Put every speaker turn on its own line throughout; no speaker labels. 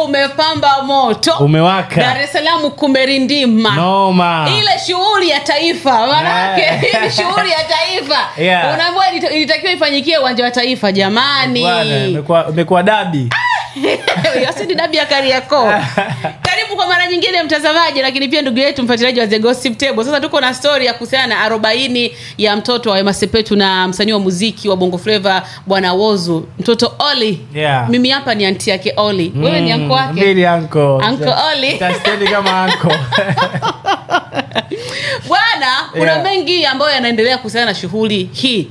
umepamba moto.
Umewaka.
Dar es Salaam kumerindima.
Noma.
Ile shughuli ya taifa. Manake hii shughuli ya taifa. Unaambiwa ilitakiwa ifanyikie uwanja wa taifa jamani.
Bwana, imekuwa dabi.
Yote ni dabi ya Kariakoo. Karibu kwa mara nyingine mtazamaji, lakini pia ndugu yetu mfuatiliaji wa The Gossip Table. Sasa tuko na story ya kuhusiana na 40 ya mtoto wa Wema Sepetu na msanii wa muziki wa Bongo Flava Bwana Whozu, mtoto Oli. Mimi hapa ni aunti yake Oli. Wewe ni anko wake?
Mimi ni anko.
Anko Oli.
Tasteni kama anko.
Bwana, kuna mengi ambayo yanaendelea kuhusiana na shughuli hii.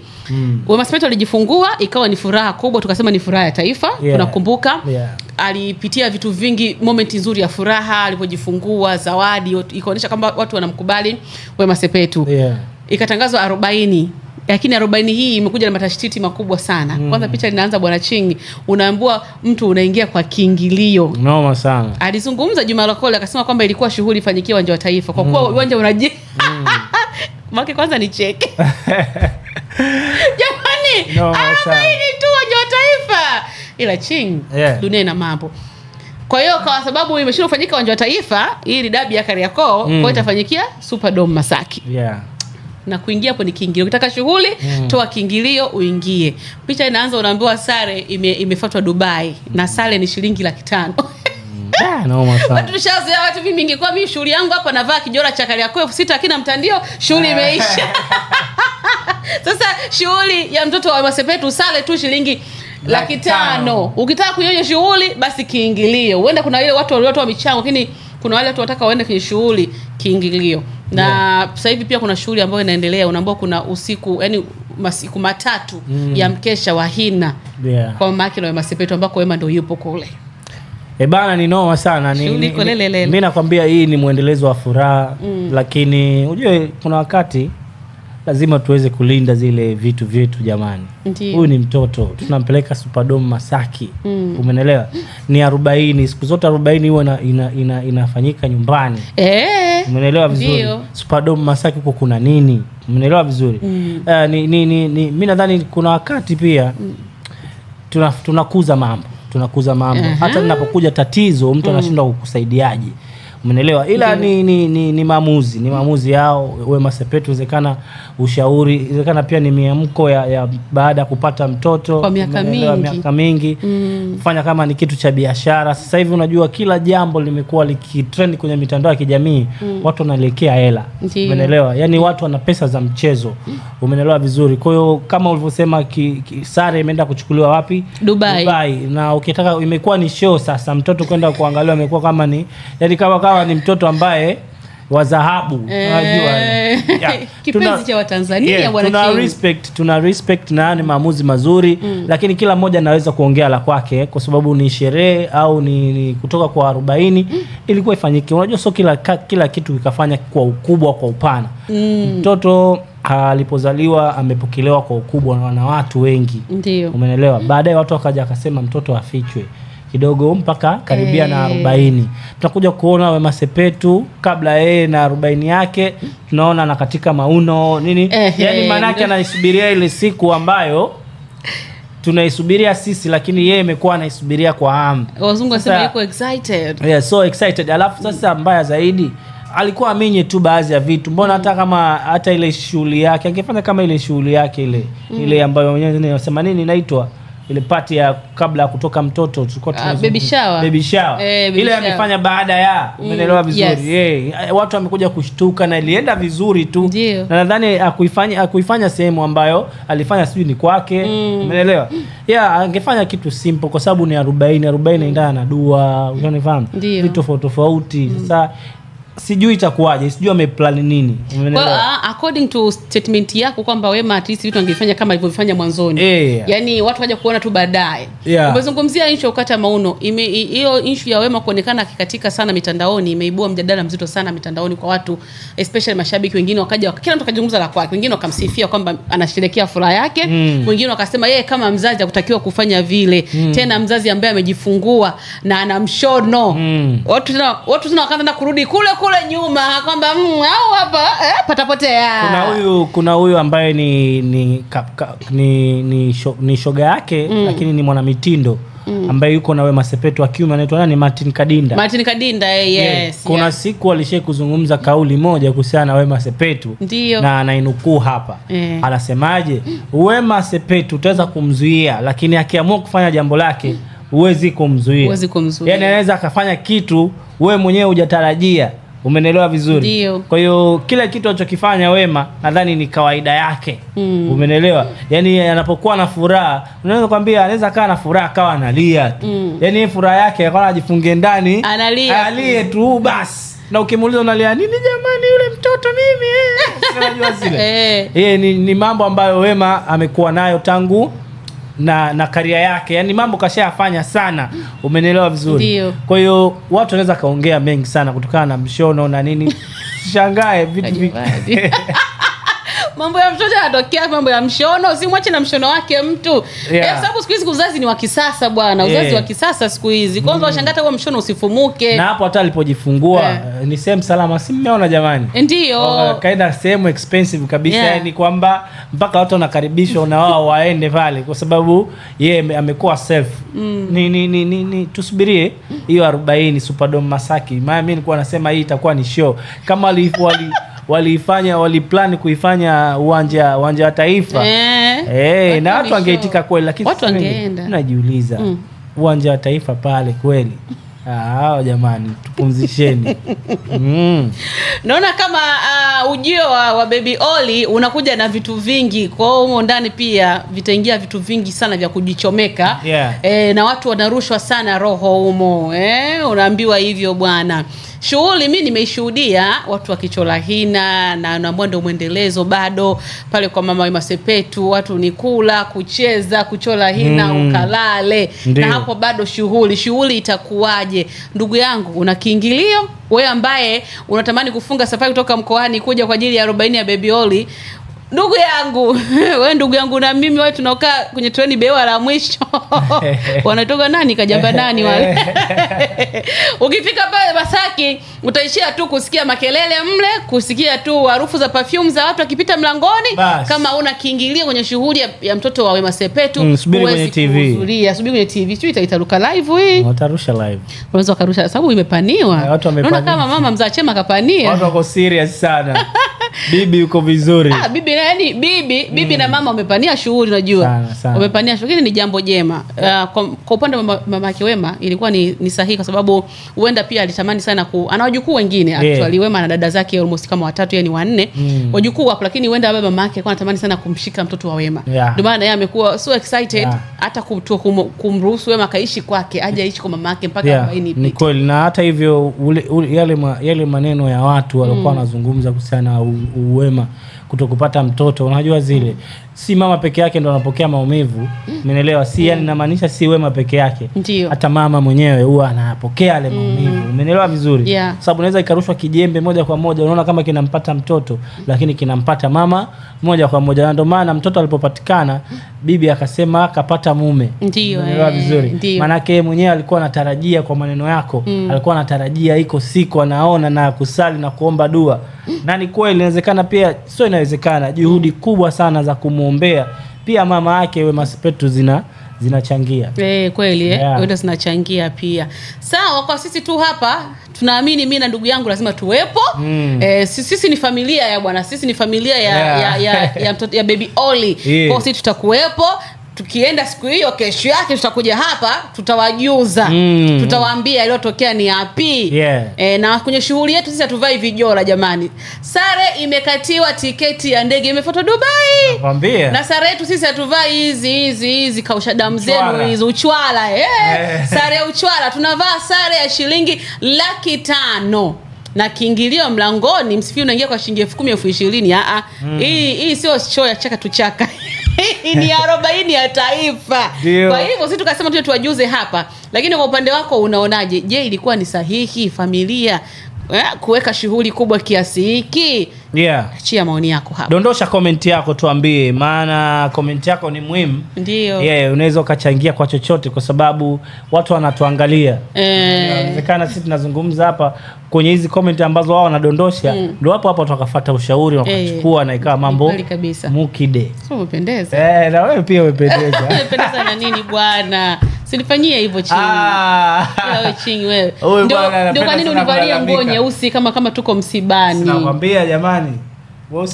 Wema Sepetu alijifungua, ikawa ni furaha kubwa, tukasema ni furaha ya taifa. Tunakumbuka alipitia vitu vingi, moment nzuri ya furaha alipojifungua, zawadi ikaonyesha kwamba watu wanamkubali Wema Sepetu. Ikatangazwa 40. Lakini 40 hii imekuja na matashtiti makubwa sana. Kwanza picha linaanza Bwana Chingi, unaambiwa mtu unaingia kwa kiingilio.
Noma sana.
Alizungumza Juma Lokole akasema kwamba ilikuwa shughuli ifanyikie uwanja wa taifa kwa kuwa uwanja unaje. Mwake kwanza ni cheke. Jamani, 40 tu uwanja wa taifa. Ila Chingi, dunia ina mambo. Kwa hiyo kwa sababu imeshindwa kufanyika uwanja wa taifa, hii ni dabi ya Kariakoo, kwa itafanyikia Superdome Masaki. Na kuingia hapo ni kiingilio. Ukitaka shughuli, toa kiingilio uingie. Picha inaanza unaambiwa sare imefuatwa Dubai na sare ni shilingi 500,000.
Noma sana.
Watu tushazoea watu, mimi ingekuwa mimi shughuli yangu hapa navaa kijora cha Kariakoo 6 hakina mtandio, shughuli imeisha. Sasa shughuli ya mtoto wa Wema Sepetu sare tu shilingi 500,000. Ukitaka kuiona shughuli basi kiingilio. Uende kuna wale watu waliotoa michango, lakini kuna wale watu wataka waende kwenye shughuli kiingilio. Na sasa hivi pia kuna shughuli ambayo inaendelea, unaambiwa kuna usiku, yani masiku matatu ya mkesha wa hina kwa mama yake na Wema Sepetu ambako Wema ndio yupo kule.
Bana ni noma sana. Mimi nakwambia hii ni muendelezo wa furaha, lakini unajue kuna wakati lazima tuweze kulinda zile vitu vyetu jamani. Huyu ni mtoto, tunampeleka Superdome Masaki. Umeelewa? Ni 40, siku zote 40 huwa inafanyika nyumbani. Umeelewa vizuri? Superdome Masaki huko kuna nini? Umeelewa vizuri? Mimi nadhani kuna wakati pia tunakuza mambo. Hata ninapokuja tatizo mtu anashindwa kukusaidiaje. Umeelewa? Ila ni maamuzi yao. Wema Sepetu inawezekana ushauri, inawezekana pia ni miamko ya baada ya kupata mtoto
kwa miaka mingi.
Kufanya kama ni kitu cha biashara. Sasa hivi unajua kila jambo limekuwa likitrend kwenye mitandao ya kijamii. Watu wanaelekea hela. Umeelewa? Yaani watu wana pesa za mchezo. Umeelewa vizuri? Kwa hiyo kama ulivyosema sare imeenda kuchukuliwa wapi? Dubai. Na ukitaka imekuwa ni show sasa, mtoto kwenda kuangaliwa imekuwa kama ni yani kama ni mtoto ambaye wa dhahabu. Unajua
kipenzi cha Watanzania Bwana King.
Tuna respect na ni maamuzi mazuri, lakini kila mmoja anaweza kuongea la kwake kwa sababu ni sherehe au ni kutoka kwa 40 ilikuwa ifanyike. Unajua sio kila kitu kikafanya kwa ukubwa kwa upana. Mtoto alipozaliwa amepokelewa kwa ukubwa na watu wengi. Umeelewa? Baadaye watu wakaja akasema mtoto afichwe kidogo mpaka karibia na 40. Tutakuja kuona Wema Sepetu kabla yeye na 40 yake, tunaona na katika mauno nini. Yani maana yake anaisubiria ile siku ambayo tunaisubiria sisi, lakini yeye amekuwa anaisubiria kwa hamu.
Wazungu wanasema yuko excited.
So excited. Alafu sasa mbaya zaidi alikuwa aminye tu baadhi ya vitu. Mbona hata ile shughuli yake angefanya kama ile shughuli yake ile ambayo wenyewe wanasema nini inaitwa ile party ya kabla ya kutoka mtoto tulikuwa
baby shower.
Ile amefanya baada ya umeelewa vizuri. Watu wamekuja kushtuka na ilienda vizuri tu. Na nadhani akuifanya sehemu ambayo alifanya sijui ni kwake. Umeelewa? Angefanya kitu simple kwa sababu ni 40 inaendana na dua, unanifahamu? Vitu tofauti. Sasa sijui itakuwaje, sijui ameplan nini.
According to statement yako kwamba Wema at least vitu angefanya kama alivyofanya mwanzoni. Yani watu waje kuona tu baadaye. Umezungumzia issue ukata mauno. Hiyo issue ya Wema kuonekana kikatika sana mitandaoni imeibua mjadala mzito sana mitandaoni kwa watu, especially mashabiki wengine wakaja kila mtu akazungumza la kwake. Wengine wakamsifia kwamba anasherehekea furaha yake, wengine wakasema yeye kama mzazi hakutakiwa kufanya vile. Tena mzazi ambaye amejifungua na ana mshono. Watu tena wakaanza kurudi kule nyuma kwamba au hapa patapotea.
Kuna huyu ambaye ni shoga yake, lakini ni mwanamitindo. ambaye yuko na Wema Sepetu wa kiume anaitwa nani? Martin Kadinda.
Yes.
Kuna siku alishia kuzungumza kauli moja kuhusiana na Wema Sepetu.
Ndiyo.
Na anainukuu hapa. Anasemaje? Wema Sepetu utaweza kumzuia, lakini akiamua kufanya jambo lake huwezi kumzuia. Yaani anaweza akafanya kitu wewe mwenyewe hujatarajia. Umenelewa vizuri?
Ndiyo.
Kwa hiyo kila kitu anachokifanya Wema nadhani ni kawaida yake. Umenelewa? Yaani anapokuwa na furaha, unaweza kwambia anaweza kaa na furaha kawa analia tu. Yaani furaha yake akawa ajifungie ndani, analia tu basi. Na ukimuuliza unalia nini jamani yule mtoto mimi unajua zile. Ni mambo ambayo Wema amekuwa nayo tangu na karia yake, yani mambo kashayafanya sana. Umenelewa vizuri? Kwa hiyo watu wanaweza kaongea mengi sana kutokana na mshono na nini. Shangae vitu
mambo ya mtoto yanatokea, mambo ya mshono, usimwache na mshono wake mtu. Sababu siku hizi uzazi ni wa kisasa bwana, uzazi wa kisasa siku hizi. Kwanza washangata huo mshono usifumuke.
Na hapo hata alipojifungua ni sehemu salama, si mmeona jamani?
Ndio.
Kaenda sehemu expensive kabisa, yani kwamba mpaka watu wanakaribishwa na wao waende pale kwa sababu yeye amekuwa self. Ni tusubirie hiyo 40 Superdome Masaki. Maana mimi nilikuwa nasema hii itakuwa ni show. Kama waliplan kuifanya uwanja wa Taifa. Na watu wangeitika kweli, lakini
watu wangeenda.
Najiuliza uwanja wa Taifa pale kweli. Jamani tupumzisheni.
Naona kama ujio wa Baby Olly unakuja na vitu vingi. Kwa hiyo humo ndani pia vitaingia vitu vingi sana vya kujichomeka. Na watu wanarushwa sana roho humo. Unaambiwa hivyo bwana. Shughuli mimi nimeishuhudia watu wakichola hina na mwendo mwendelezo bado pale kwa mama Wema Sepetu, watu ni kula, kucheza, kuchola hina, ukalale. Na hapo bado shughuli itakuwaje? Ndugu yangu, una kiingilio? Wewe ambaye unatamani kufunga safari kutoka mkoani kuja kwa ajili ya 40 ya Baby Olly, ndugu yangu, wewe ndugu yangu na mimi wewe tunaokaa kwenye treni bewa la mwisho. Wanatoka nani kajamba nani wale. Ukifika pale Masaki utaishia tu kusikia makelele mle, kusikia tu harufu za perfume za watu wakipita mlangoni. Kama una kiingilio kwenye shughuli ya mtoto wa Wema Sepetu,
subiri kwenye TV.
Subiri kwenye TV. Sio itaruka live hii.
Watarusha live.
Unaweza karusha sababu imepaniwa. Naona kama mama mzaa Chema kapania.
Watu wako serious sana. Bibi yuko vizuri.
Bibi na mama wamepania shughuli, unajua. Wamepania shughuli, ni jambo jema. Kwa upande wa mama yake Wema ilikuwa ni sahihi kwa sababu huenda pia alitamani sana ana wajukuu wengine. Actually Wema na dada zake almost kama 3, yani 4. Wajukuu wapo, lakini huenda baba mama yake alikuwa anatamani sana kumshika mtoto wa Wema. Ndio maana yeye amekuwa so excited hata kumruhusu Wema kaishi kwake, aje aishi kwa mama yake mpaka 40.
Ni kweli. Na hata hivyo yale maneno ya watu walikuwa wanazungumza kuhusiana Wema kutokupata mtoto, unajua zile si mama peke yake ndo anapokea maumivu. Umeelewa? Si yani namaanisha si Wema peke yake. Hata mama mwenyewe huwa anapokea yale maumivu. Umeelewa vizuri? Sababu unaweza ikarushwa kijembe moja kwa moja, unaona kama kinampata mtoto lakini kinampata mama moja kwa moja. Ndio maana mtoto alipopatikana bibi akasema kapata mume. Umeelewa vizuri? Maana yake mwenyewe alikuwa anatarajia, kwa maneno yako, alikuwa anatarajia iko siku anaona na kusali na kuomba dua. Na ni kweli inawezekana, pia sio inawezekana, juhudi kubwa sana za kumuombea pia mama yake Wema Sepetu zinachangia.
Kweli ndio zinachangia pia. Sawa, kwa sisi tu hapa tunaamini, mimi na ndugu yangu lazima tuwepo. Sisi ni familia ya bwana, sisi ni familia ya Baby Olly. Kwa sisi tutakuwepo. Tukienda siku hiyo, kesho yake tutakuja hapa, tutawajuza. Tutawaambia iliyotokea ni yapi. Na kwenye shughuli yetu sisi hatuvai vijora jamani. Sare imekatiwa, tiketi ya ndege imefuata Dubai. Nakwambia. Na sare yetu sisi hatuvai hizi kausha damu zenu hizo uchwala. Sare ya uchwala, tunavaa sare ya shilingi 500,000. Na kiingilio mlangoni, msifi unaingia kwa shilingi 10,000, 20,000. Hii sio show ya chaka tuchaka. Ni 40 ya Taifa. Kwa hivyo sisi tukasema tuwajuze hapa. Lakini kwa upande wako unaonaje? Je, ilikuwa ni sahihi familia kuweka shughuli kubwa kiasi hiki? Achia maoni yako hapa.
Dondosha comment yako tuambie, maana comment yako ni muhimu.
Ndio.
Unaweza ukachangia kwa chochote kwa sababu watu wanatuangalia. Inawezekana sisi tunazungumza hapa kwenye hizi comment ambazo wao wanadondosha, ndio hapo wakafuata ushauri wakachukua na ikawa mambo mukide.
Sio umependeza.
Na wewe pia umependeza.
Umependeza na nini bwana? Sinifanyie hivyo Ching. Wewe Ching wewe. Ndio kwa nini univalia nguo nyeusi kama tuko msibani?
Nakwambia jamani.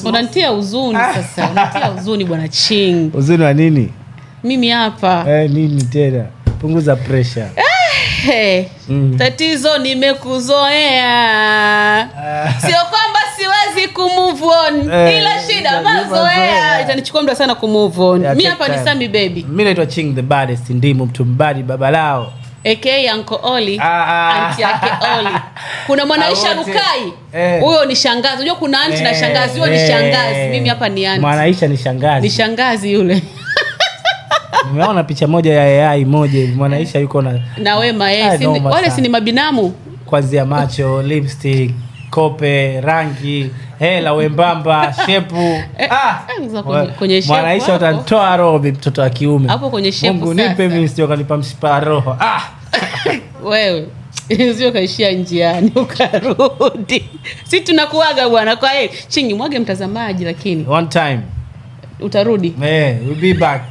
Unanitia huzuni sasa. Unanitia huzuni bwana Ching.
Huzuni wa nini?
Mimi hapa.
Nini tena? Punguza pressure.
Tatizo nimekuzoea. Sio kwamba siwezi kumove on. Ila shida mazoea. Itanichukua muda sana kumove on. Mimi hapa ni Sammy baby.
Mimi naitwa Ching the baddest, ndimu mtu mbadi baba lao.
AKA Uncle Oli, aunti yake Oli. Kuna Mwanaisha Rukai. Huyo ni shangazi. Unajua kuna aunti na shangazi. Huyo ni shangazi. Mimi hapa ni aunti.
Mwanaisha ni shangazi.
Ni shangazi yule.
Nimeona picha moja ya AI moja Mwanaisha yuko
na Wema wale si ni mabinamu
kuanzia macho, lipstick, kope, rangi, hela wembamba, shepu.
Kwenye shepu.
Mwanaisha utanitoa roho mtoto wa kiume.
Hapo kwenye shepu
Mungu
sasa.
Nipe mimi sio kanipa mshipa roho.
Wewe sio kaishia njiani ukarudi. Si tunakuaga bwana kwa Ching mwage mtazamaji lakini.
One time.
Utarudi.
We'll be back.